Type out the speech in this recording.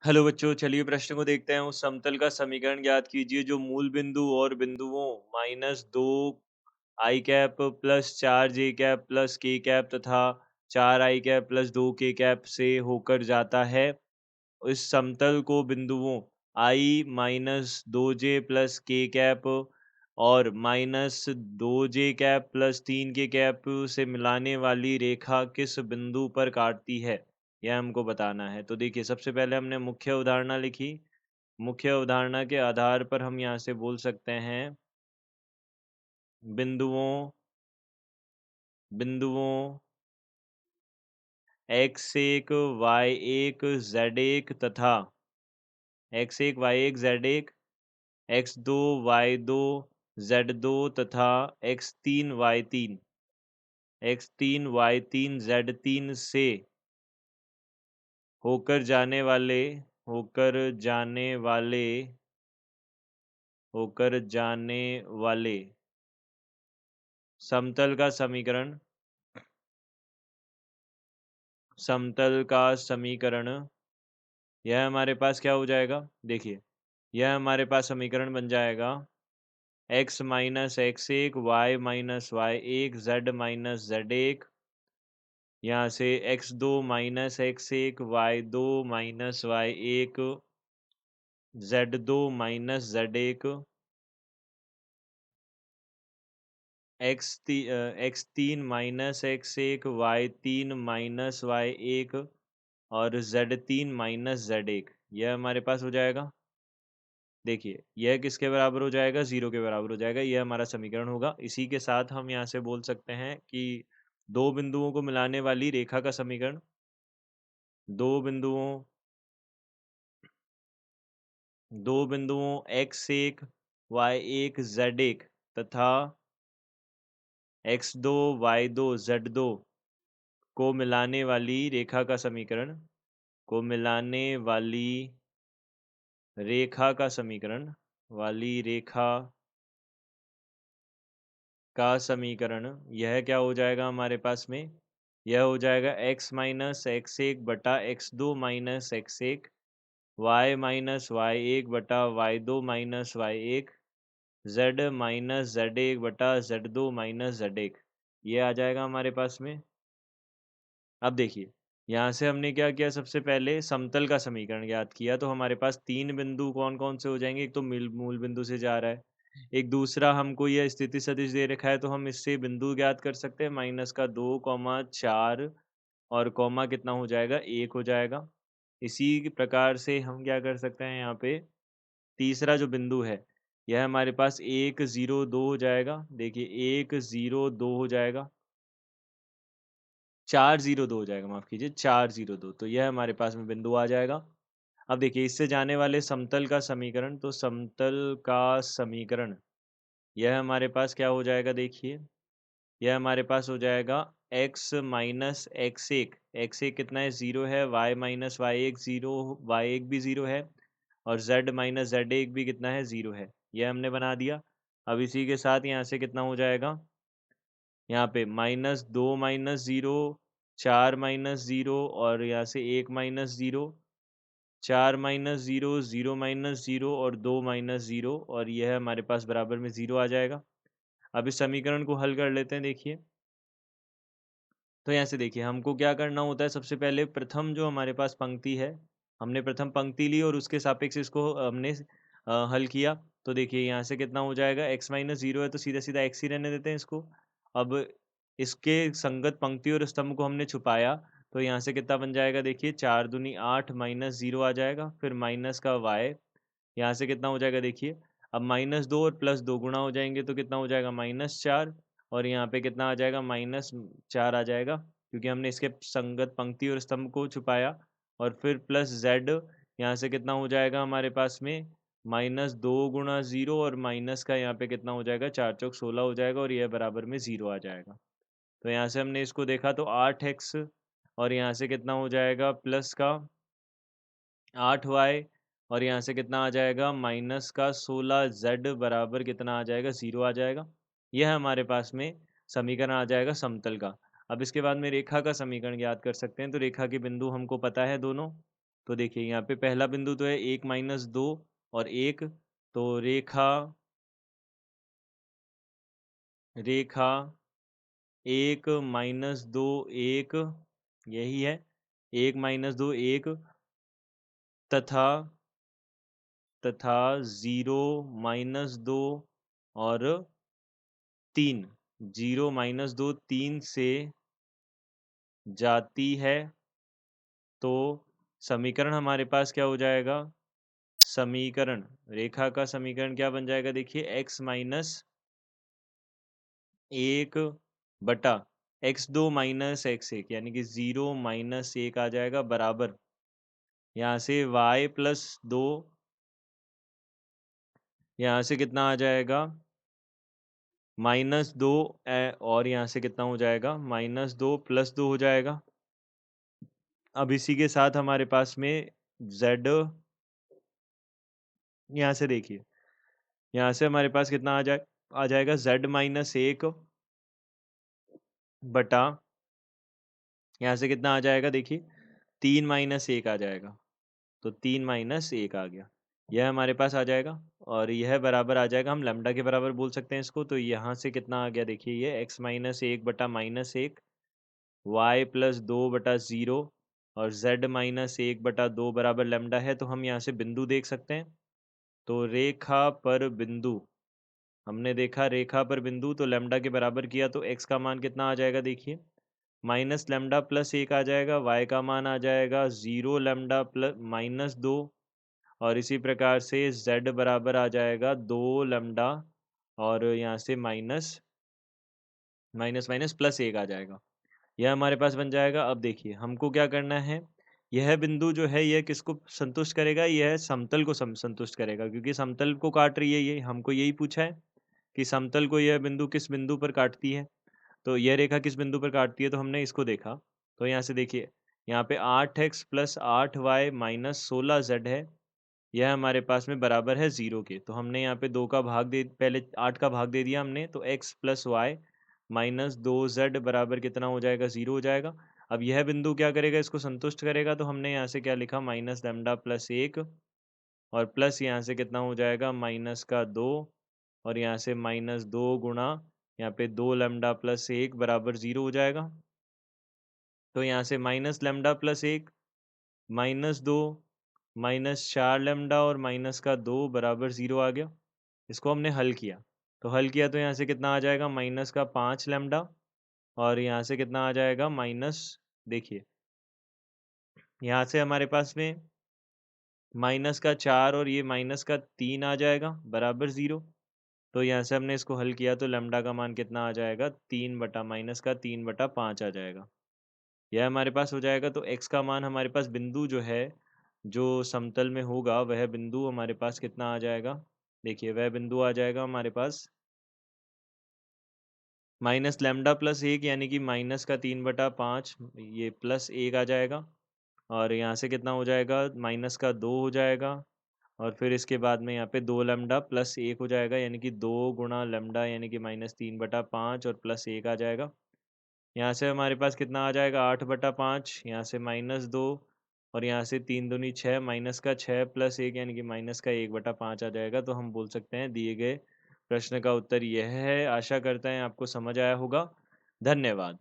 Hello बच्चों, चलिए प्रश्न को देखते हैं। उस समतल का समीकरण ज्ञात कीजिए जो मूल बिंदु और बिंदुओं -2 आई कैप प्लस 4 जे कैप प्लस के कैप तथा 4 आई कैप प्लस 2 के कैप से होकर जाता है। इस समतल को बिंदुओं आई -2 जे प्लस के कैप और -2 जे कैप प्लस 3 के कैप से मिलाने वाली रेखा किस बिंदु पर काटती है, यह हमको बताना है। तो देखिए, सबसे पहले हमने मुख्य अवधारणा लिखी। मुख्य अवधारणा के आधार पर हम यहाँ से बोल सकते हैं बिंदुओं बिंदुओं x1 y1 z1 तथा x1 y1 z1 x2 y2 z2 तथा x3 y3 z3 से होकर जाने वाले होकर जाने वाले होकर जाने वाले समतल का समीकरण समतल का समीकरण यह हमारे पास क्या हो जाएगा? देखिए, यह हमारे पास समीकरण बन जाएगा x minus x1 y minus y1 z minus z1, यहाँ से x2 minus x1 y2 minus y1 z2 minus z1 x3 minus x1 y3 minus y1 और z3 माइनस z1, यह हमारे पास हो जाएगा। देखिए, यह किसके बराबर हो जाएगा? 0 के बराबर हो जाएगा। यह हमारा समीकरण होगा। इसी के साथ हम यहाँ से बोल सकते हैं कि दो बिंदुओं को मिलाने वाली रेखा का समीकरण, दो बिंदुओं दो बिंदुओं x1 y1 z1 तथा x2 y2 z2 को मिलाने वाली रेखा का समीकरण को मिलाने वाली रेखा का समीकरण यह क्या हो जाएगा हमारे पास में? यह हो जाएगा x माइनस x1 बटा x2 minus x1 y minus y1 बटा y2 minus y1 z minus z1 बटा z2 माइनस z1, ये आ जाएगा हमारे पास में। अब देखिए, यहाँ से हमने क्या किया? सबसे पहले समतल का समीकरण ज्ञात किया, तो हमारे पास तीन बिंदु कौन कौन से हो जाएंगे? एक तो मूल बिंदु से जा रहा है, एक दूसरा हमको यह स्थिति सदिश दे रखा है, तो हम इससे बिंदु ज्ञात कर सकते हैं माइनस का 2, 4 और कॉमा कितना हो जाएगा? 1 हो जाएगा। इसी प्रकार से हम क्या कर सकते हैं? यहाँ पे तीसरा जो बिंदु है, यह हमारे पास 1, 0, 2 हो जाएगा। देखिए, 1, 0, 2 हो जाएगा, 4, 0, 2 हो जाएगा, माफ कीजिए, 4, 0, 2, तो यह हमारे पास में बिंदु आ जाएगा। अब देखिए, इससे जाने वाले समतल का समीकरण, तो समतल का समीकरण यह हमारे पास क्या हो जाएगा? देखिए, यह हमारे पास हो जाएगा x माइनस x1 कितना है? 0 है, y माइनस y1 0, y1 भी 0 है, और z माइनस z1 भी कितना है? 0 है। यह हमने बना दिया। अब इसी के साथ यहाँ से कितना हो जाएगा? यहाँ पे -2 माइनस 0, 4 माइनस 0 और यहाँ से 1 माइनस 0, 4 माइनस 0, 0 माइनस 0 और 2 माइनस 0, और यह हमारे पास बराबर में 0 आ जाएगा। अब इस समीकरण को हल कर लेते हैं। देखिए, तो यहाँ से देखिए, हमको क्या करना होता है? सबसे पहले प्रथम जो हमारे पास पंक्ति है, हमने प्रथम पंक्ति ली और उसके सापेक्ष इसको हमने हल किया। तो देखिए, यहाँ से कितना हो जाएगा? x माइनस 0 है, तो सीधा-सीधा x ही रहने देते हैं इसको। अब इसके संगत पंक्ति और स्तंभ को हमने छुपाया, तो यहाँ से कितना बन जाएगा? देखिए, 4 दूनी 8 माइनस 0 आ जाएगा, फिर माइनस का y, यहाँ से कितना हो जाएगा? देखिए, अब -2 और +2 गुणा हो जाएँगे, तो कितना हो जाएगा? -4, और यहाँ पे कितना आ जाएगा? -4 आ जाएगा, क्योंकि हमने इसके संगत पंक्ति और स्तंभ को छुपाया, और फिर प्लस z, यहाँ से कितना हो जाएगा हमारे पास में? -2 गुणा 0, और माइनस का यहाँ पे कितना हो जाएगा? 4 चौक 16 हो जाएगा, और यह बराबर में 0 आ जाएगा। तो यहाँ से हमने इसको देखा, तो 8x, और यहाँ से कितना हो जाएगा? प्लस का 8y, और यहाँ से कितना आ जाएगा? माइनस का 16z बराबर कितना आ जाएगा? 0 आ जाएगा। यह हमारे पास में समीकरण आ जाएगा समतल का। अब इसके बाद में रेखा का समीकरण ज्ञात कर सकते हैं। तो रेखा के बिंदु हमको पता है दोनों। तो देखिए यहाँ पे पहला बिंदु तो है 1 माइनस 2 और 1, तो रेखा रेखा 1 माइनस 2 1 यही है, 1 माइनस 2 1 तथा तथा 0 माइनस 2 और 3, 0 माइनस 2 3 से जाती है, तो समीकरण हमारे पास क्या हो जाएगा? समीकरण रेखा का समीकरण क्या बन जाएगा? देखिए x माइनस 1 बटा x2 माइनस x1 यानी कि 0 माइनस 1 आ जाएगा बराबर, यहाँ से y प्लस 2, यहाँ से कितना आ जाएगा? माइनस 2 और यहाँ से कितना हो जाएगा? माइनस 2 प्लस 2 हो जाएगा। अब इसी के साथ हमारे पास में z, यहाँ से देखिए, यहाँ से हमारे पास कितना आ जाएगा? z माइनस 1 बटा, यहाँ से कितना आ जाएगा? देखिए 3 माइनस 1 आ जाएगा, तो 3 माइनस 1 आ गया। यह हमारे पास आ जाएगा और यह बराबर आ जाएगा, हम लैम्ब्डा के बराबर बोल सकते हैं इसको। तो यहाँ से कितना आ गया? देखिए ये x माइनस 1 बटा माइनस 1, y प्लस 2 बटा 0 और z माइनस 1 बटा 2 बराबर लैम्ब्डा है। तो हम यहाँ से बिंदु देख सकते हैं। तो रेखा पर बिंदु, हमने देखा रेखा पर बिंदु, तो लैम्ब्डा के बराबर किया तो x का मान कितना आ जाएगा? देखिए माइनस लैम्ब्डा प्लस 1 आ जाएगा, y का मान आ जाएगा 0 लैम्ब्डा प्लस माइनस 2 और इसी प्रकार से z बराबर आ जाएगा 2 लैम्ब्डा और यहाँ से माइनस माइनस माइनस प्लस 1 आ जाएगा। यह हमारे पास बन जाएगा। अब देखिए हमको क्या करना है, यह बिंदु जो है यह किसको संतुष्ट करेगा? यह समतल को संतुष्ट करेगा, क्योंकि समतल को काट रही है ये, हमको यही पूछा है कि समतल को यह बिंदु किस बिंदु पर काटती है। तो यह रेखा किस बिंदु पर काटती है, तो हमने इसको देखा। तो यहाँ से देखिए, यहाँ पे 8x plus 8y minus 16z है, यह हमारे पास में बराबर है 0 के। तो हमने यहाँ पे 2 का भाग दे, पहले 8 का भाग दे दिया हमने, तो x plus Y minus 2z बराबर कितना हो जाएगा? 0 हो जाएगा। अब यह बिंदु क्या करेगा? इसको संतुष्ट करेगा। तो हमने यहाँ से क्या लिखा? माइनस लैम्डा प्लस 1 और प्लस यहाँ से कितना हो जाएगा? माइनस का 2 और यहाँ से माइनस 2 गुणा यहाँ पे 2 लैम्डा प्लस 1 बराबर 0 हो जाएगा। तो यहाँ से minus lambda plus 1 minus 2 minus 4 lambda और माइनस का 2 बराबर 0 आ गया। इसको हमने हल किया। तो हल किया तो यहाँ से कितना आ जाएगा? माइनस का 5 लैम्डा और यहाँ से कितना आ जाएगा? माइनस, देखिए यहाँ से हमारे पास में माइनस का 4 और ये माइनस का 3 आ जाएगा बराबर 0। तो यहाँ से हमने इसको हल किया तो लैम्डा का मान कितना आ जाएगा? 3 बटा माइनस का 3 बटा 5 आ जाएगा। यह हमारे पास हो जाएगा। तो x का मान हमारे पास बिंदु जो है, जो समतल में होगा, वह बिंदु हमारे पास कितना आ जाएगा? देखिए वह बिंदु आ जाएगा हमारे पास माइनस लैम्डा प्लस 1 यानी कि माइनस का 3 बटा 5, ये प्लस 1 आ जाएगा और यहाँ से कितना हो जाएगा? माइनस का 2 हो जाएगा और फिर इसके बाद में यहाँ पे 2 लैम्डा प्लस 1 हो जाएगा, यानी कि 2 गुणा लैम्डा यानी कि माइनस 3 बटा 5 और प्लस 1 आ जाएगा। यहाँ से हमारे पास कितना आ जाएगा? 8 बटा 5, यहाँ से माइनस 2 और यहाँ से 3 दूनी 6, माइनस का 6 प्लस 1 यानी कि माइनस का 1 बटा 5 आ जाएगा। तो हम बोल सकते हैं दिए गए प्रश्न का उत्तर यह है। आशा करते हैं आपको समझ आया होगा। धन्यवाद।